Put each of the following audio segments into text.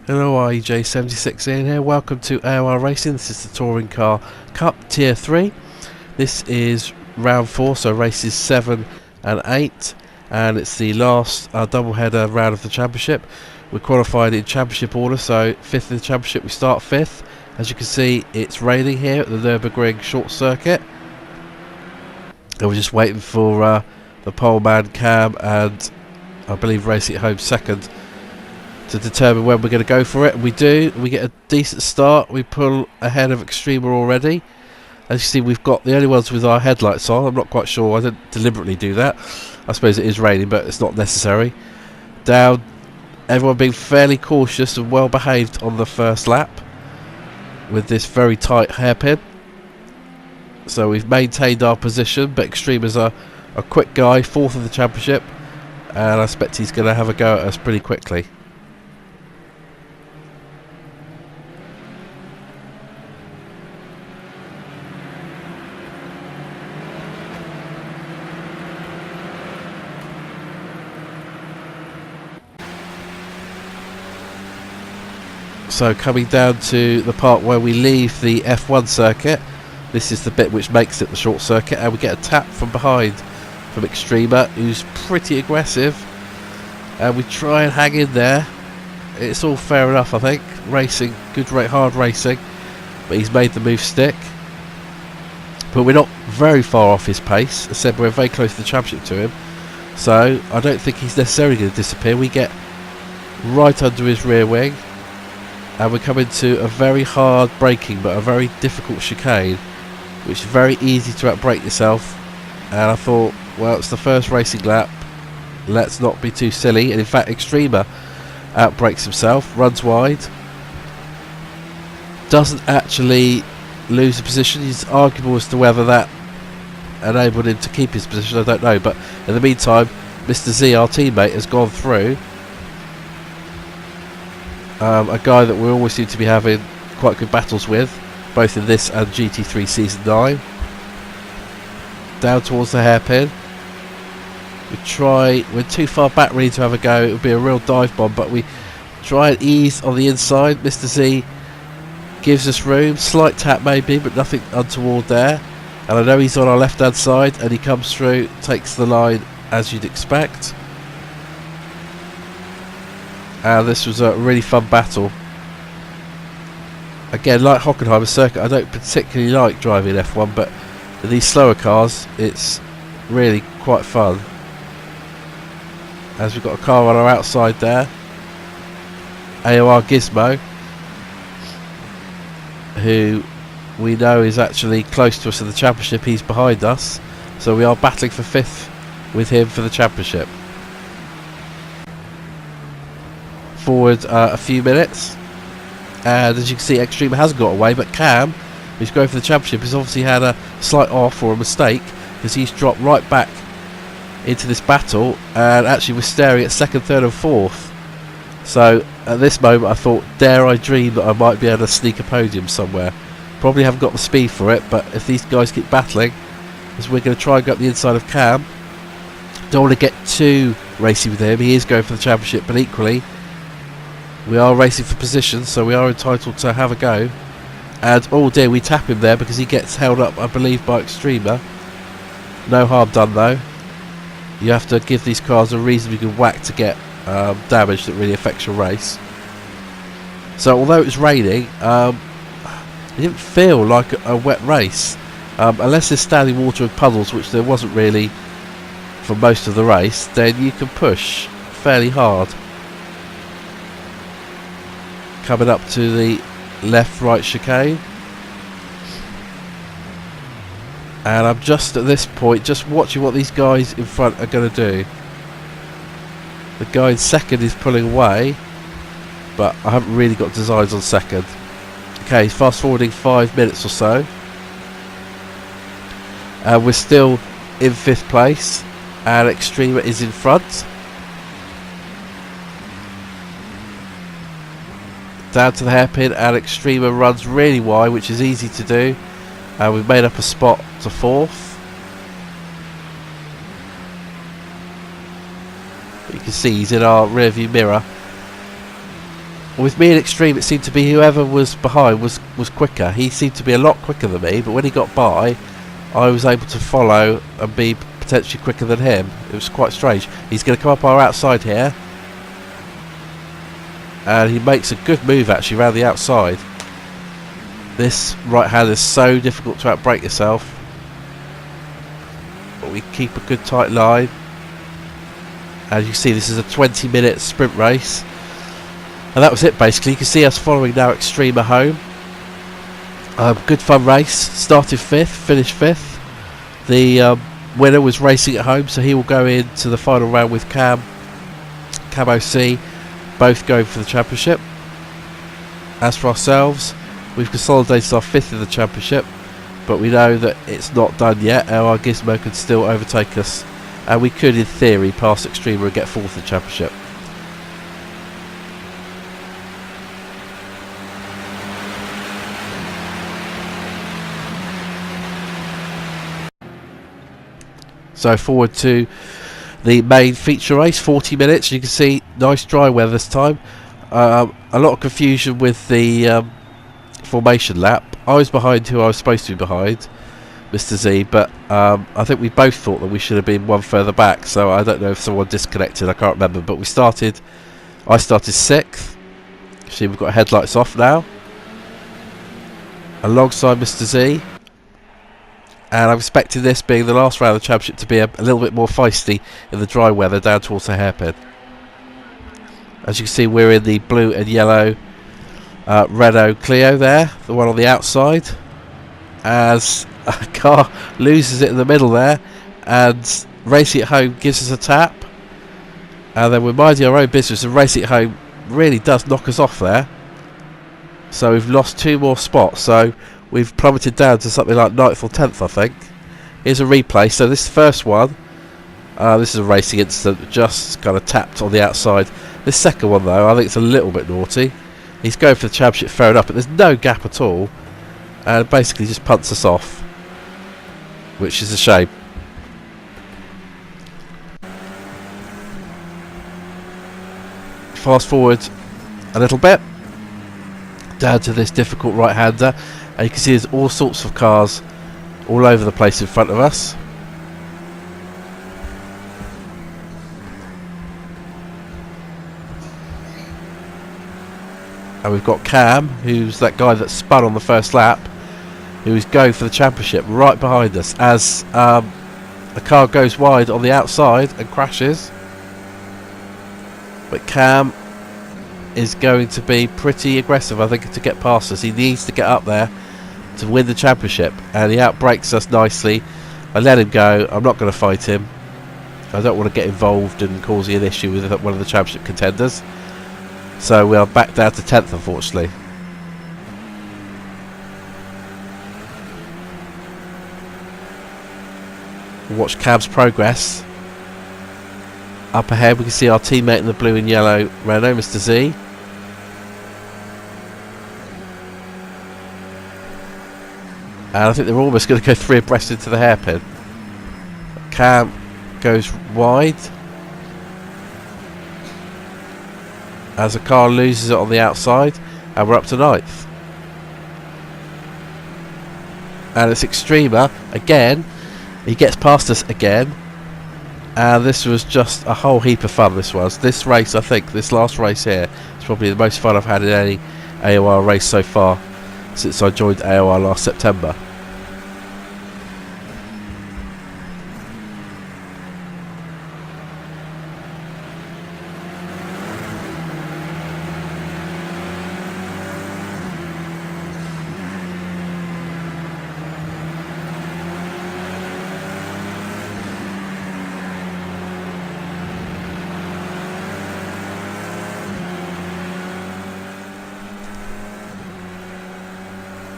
Hello, REJ76 Ian here. Welcome to AOR Racing. This is the Touring Car Cup Tier 3. This is round 4, so races 7 and 8, and it's the last double-header round of the championship. We're qualified in championship order, so 5th in the championship, we start 5th. As you can see, it's raining here at the Nürburgring short circuit, and we're just waiting for the pole man Cam and I believe Racing at Home second to determine when we're going to go for it. And we do. We get a decent start. We pull ahead of Extremer already. As you see, we've got the only ones with our headlights on. I'm not quite sure. I didn't deliberately do that. I suppose it is raining, but it's not necessary. Down, everyone being fairly cautious and well behaved on the first lap with this very tight hairpin. So we've maintained our position, but Extremer's a quick guy, 4th of the championship, and I expect he's going to have a go at us pretty quickly. So coming down to the part where we leave the F1 circuit, this is the bit which makes it the short circuit, and we get a tap from behind from Extremer, who's pretty aggressive, and we try and hang in there. It's all fair enough, I think. Racing, good rate, hard racing, but he's made the move stick. But we're not very far off his pace. As I said, we're very close to the championship to him, so I don't think he's necessarily going to disappear. We get right under his rear wing, and we come into a very hard braking but a very difficult chicane, which is very easy to outbrake yourself. And I thought, well, it's the first racing lap, let's not be too silly. And in fact, Extremer outbrakes himself, runs wide, doesn't actually lose the position. It's arguable as to whether that enabled him to keep his position, I don't know. But in the meantime, Mr. Z, our teammate, has gone through. A guy that we always seem to be having quite good battles with, both in this and GT3 Season 9. Down towards the hairpin. We're too far back really to have a go. It would be a real dive bomb, but we try and ease on the inside. Mr. Z gives us room, slight tap maybe, but nothing untoward there. And I know he's on our left hand side, and he comes through, takes the line as you'd expect. This was a really fun battle. Again, like Hockenheim's circuit, I don't particularly like driving F1, but in these slower cars, it's really quite fun. As we've got a car on our outside there, AOR Gizmo, who we know is actually close to us in the championship. He's behind us, so we are battling for 5th with him for the championship. Forward a few minutes, and as you can see, Extremer hasn't got away, but Cam, who's going for the championship, has obviously had a slight off or a mistake, because he's dropped right back into this battle, and actually we're staring at 2nd, 3rd and 4th. So at this moment I thought, dare I dream that I might be able to sneak a podium somewhere. Probably haven't got the speed for it, but if these guys keep battling, as we're going to try and go up the inside of Cam. Don't want to get too racy with him. He is going for the championship, but equally we are racing for position, so we are entitled to have a go. And oh dear, we tap him there because he gets held up, I believe, by Extremer. No harm done though. You have to give these cars a reasonably good whack to get damage that really affects your race. So although it was raining, it didn't feel like a wet race. Unless there's standing water and puddles, which there wasn't really for most of the race, then you can push fairly hard. Coming up to the left-right chicane, and I'm just at this point just watching what these guys in front are going to do. The guy in second is pulling away, but I haven't really got designs on second. Okay, fast forwarding 5 minutes or so, we're still in 5th place, and Extremer is in front. Down to the hairpin, and Extremer runs really wide, which is easy to do, and we've made up a spot to 4th. You can see he's in our rear view mirror. with me in Extreme, it seemed to be whoever was behind was quicker. He seemed to be a lot quicker than me, but when he got by, I was able to follow and be potentially quicker than him. It was quite strange. He's going to come up our outside here, and he makes a good move actually around the outside. This right hand is so difficult to outbrake yourself, but we keep a good tight line. As you see, this is a 20-minute sprint race, and that was it basically. You can see us following now Extreme at home. Good fun race. Started 5th, finished 5th. The winner was racing at home, so he will go into the final round with Cam OC, both going for the championship. As for ourselves, we've consolidated our 5th in the championship, but we know that it's not done yet. Our Gizmo can still overtake us, and we could in theory pass Extremer and get 4th in the championship. So forward to the main feature race, 40 minutes. You can see nice dry weather this time. A lot of confusion with the formation lap. I was behind who I was supposed to be behind, Mr. Z, but I think we both thought that we should have been one further back, so I don't know if someone disconnected, I can't remember, but I started 6th. See, we've got headlights off now, alongside Mr. Z, and I'm expecting this being the last round of the championship to be a little bit more feisty in the dry weather down towards the hairpin. As you can see, we're in the blue and yellow Renault Clio there, the one on the outside, as a car loses it in the middle there, and Racing at Home gives us a tap, and then we're minding our own business, and Racing at Home really does knock us off there. So we've lost 2 more spots, so we've plummeted down to something like 9th or 10th, I think. Here's a replay. So this first one, this is a racing incident, just kind of tapped on the outside. This second one though, I think it's a little bit naughty. He's going for the championship, fair enough, but there's no gap at all, and basically just punts us off, which is a shame. Fast forward a little bit down to this difficult right-hander, and you can see there's all sorts of cars all over the place in front of us. And we've got Cam, who's that guy that spun on the first lap, who is going for the championship right behind us, as a car goes wide on the outside and crashes. But Cam is going to be pretty aggressive, I think, to get past us. He needs to get up there to win the championship, and he outbrakes us nicely. I let him go. I'm not going to fight him. I don't want to get involved and causing an issue with one of the championship contenders. So we are back down to 10th, unfortunately. Watch Cam's progress. Up ahead we can see our teammate in the blue and yellow Renault, Mr. Z. And I think they're almost going to go 3 abreast into the hairpin. Cam goes wide as a car loses it on the outside, and we're up to 9th. And it's Extremer again. He gets past us again, and this was just a whole heap of fun. This race, I think this last race here is probably the most fun I've had in any AOR race so far since I joined AOR last September.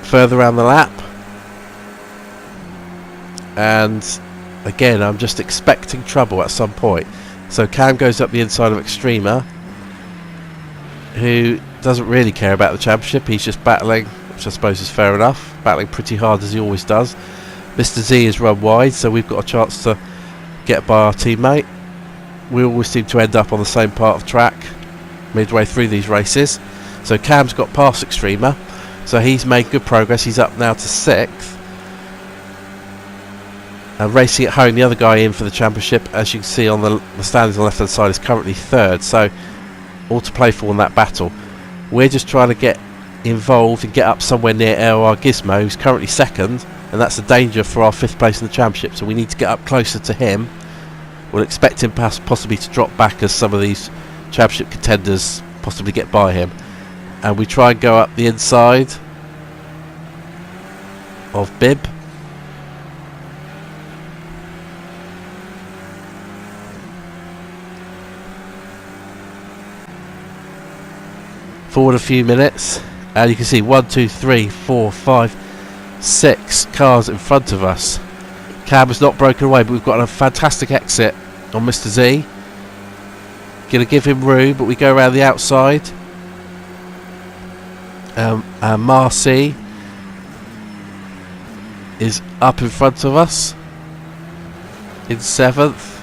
Further around the lap, and again I'm just expecting trouble at some point. So Cam goes up the inside of Extremer, who doesn't really care about the championship. He's just battling, which I suppose is fair enough, battling pretty hard as he always does. Mr. Z is run wide, so we've got a chance to get by our teammate. We always seem to end up on the same part of track midway through these races. So Cam's got past Extremer, so he's made good progress. He's up now to 6th. And racing at home, the other guy in for the championship, as you can see on the standings on the left hand side, is currently 3rd. So all to play for in that battle. We're just trying to get involved and get up somewhere near AOR Gizmo, who's currently 2nd, and that's a danger for our 5th place in the championship. So we need to get up closer to him. We'll expect him possibly to drop back as some of these championship contenders possibly get by him. And we try and go up the inside of Bib. Forward a few minutes, and you can see 1, 2, 3, 4, 5, 6 cars in front of us. Cam has not broken away, but we've got a fantastic exit on Mr. Z. Gonna give him room, but we go around the outside. And Marcy is up in front of us in 7th,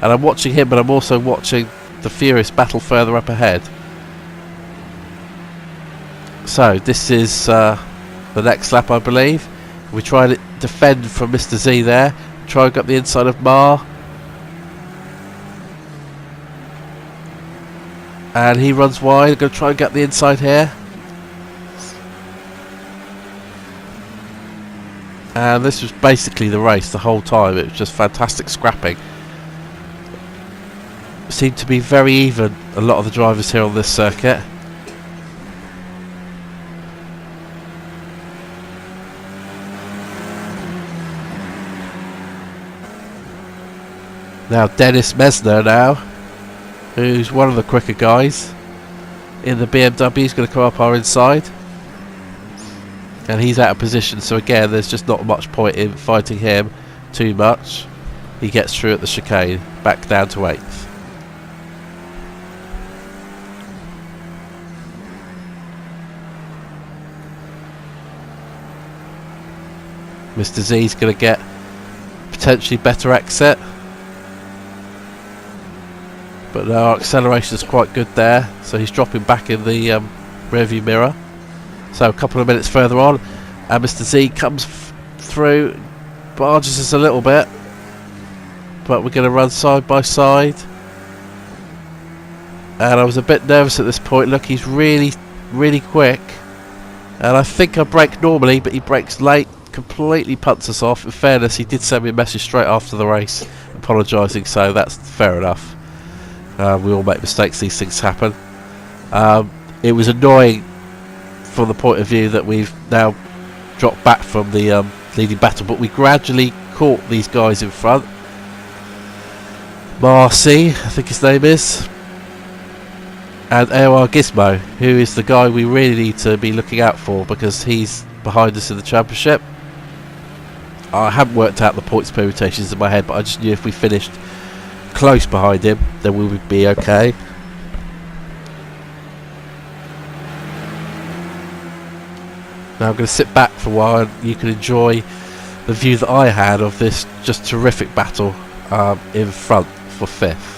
and I'm watching him, but I'm also watching the furious battle further up ahead. So this is the next lap, I believe. We try to defend from Mr. Z there. Try and get up the inside of Mar. And he runs wide. Going to try and get the inside here. And this was basically the race the whole time. It was just fantastic scrapping. Seemed to be very even, a lot of the drivers here on this circuit. Now Dennis Mesner now, who's one of the quicker guys in the BMW, is going to come up our inside. And he's out of position, so again there's just not much point in fighting him too much. He gets through at the chicane, back down to 8th. Mr. Z's going to get potentially better exit. But our acceleration is quite good there, so he's dropping back in the rearview mirror. So a couple of minutes further on, and Mr. Z comes through, barges us a little bit, but we're going to run side by side. And I was a bit nervous at this point. Look, he's really, really quick, and I think I brake normally, but he brakes late, completely punts us off. In fairness, he did send me a message straight after the race apologising, so that's fair enough. We all make mistakes, these things happen. It was annoying from the point of view that we've now dropped back from the leading battle, but we gradually caught these guys in front. Marcy, I think his name is, and AOR Gizmo, who is the guy we really need to be looking out for because he's behind us in the championship. I haven't worked out the points permutations in my head, but I just knew if we finished close behind him, then we would be okay. Now I'm going to sit back for a while and you can enjoy the view that I had of this just terrific battle in front for 5th.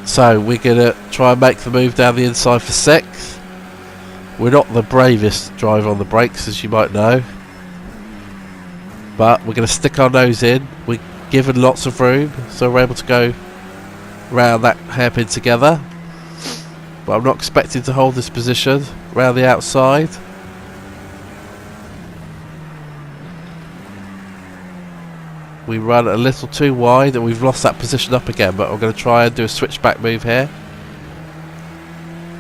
So we're going to try and make the move down the inside for 6th. We're not the bravest driver on the brakes, as you might know. but we're going to stick our nose in. We're given lots of room, so we're able to go round that hairpin together. But I'm not expecting to hold this position round the outside. We run a little too wide and we've lost that position up again, but I'm going to try and do a switchback move here.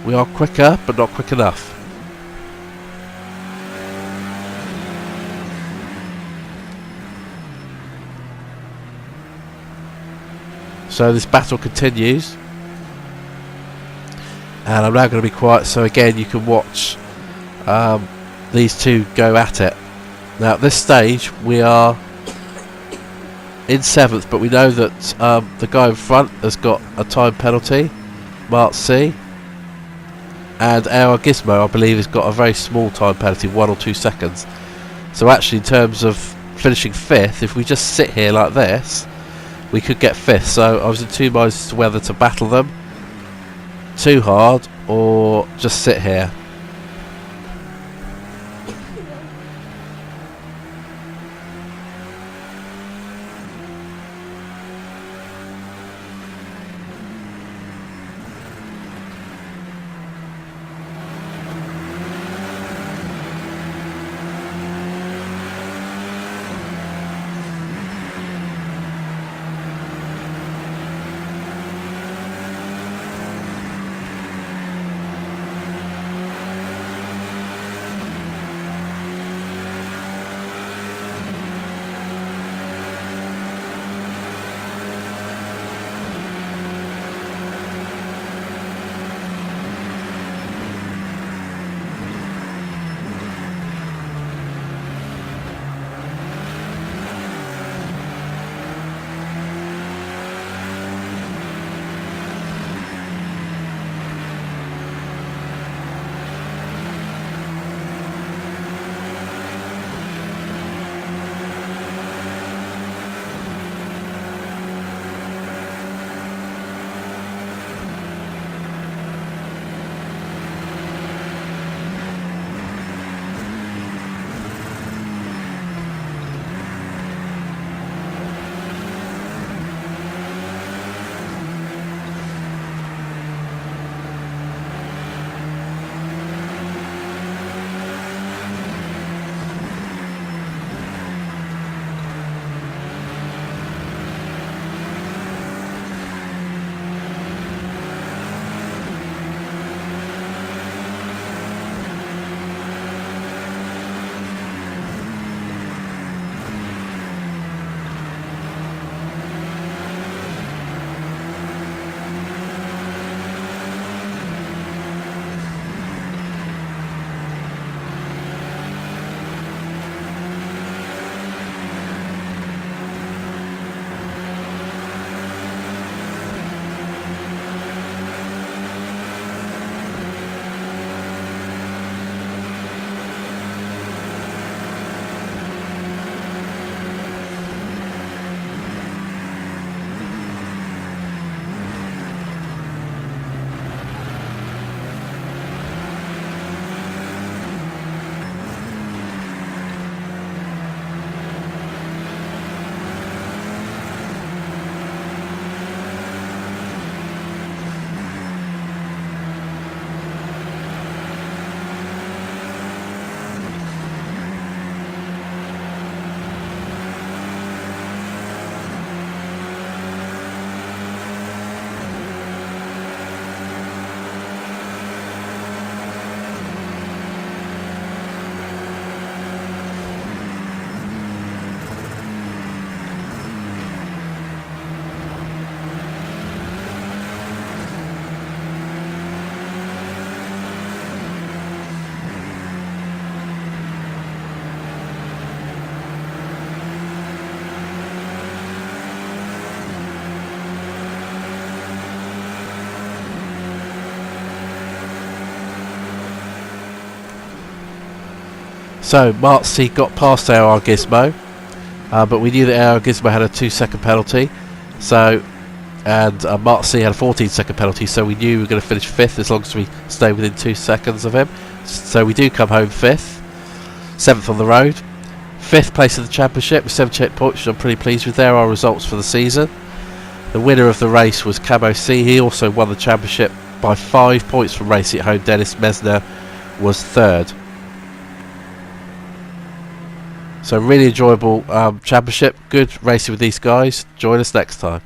We are quicker, but not quick enough. So this battle continues. And I'm now going to be quiet, so again you can watch these two go at it. Now at this stage we are in 7th, but we know that the guy in front has got a time penalty, Mark C, and AOR Gizmo, I believe, has got a very small time penalty, 1 or 2 seconds. So actually in terms of finishing 5th, if we just sit here like this, we could get 5th. So I was in 2 minds as to whether to battle them too hard or just sit here. So Mark C got past AOR Gizmo, but we knew that AOR Gizmo had a 2-second penalty. So, and Mark C had a 14-second penalty. So we knew we were going to finish 5th as long as we stay within 2 seconds of him. So we do come home 5th, 7th on the road. 5th place of the championship with 78 points, which I'm pretty pleased with. There are results for the season. The winner of the race was Camo C. He also won the championship by 5 points from racing at home. Dennis Mesner was 3rd. So really enjoyable championship. Good racing with these guys. Join us next time.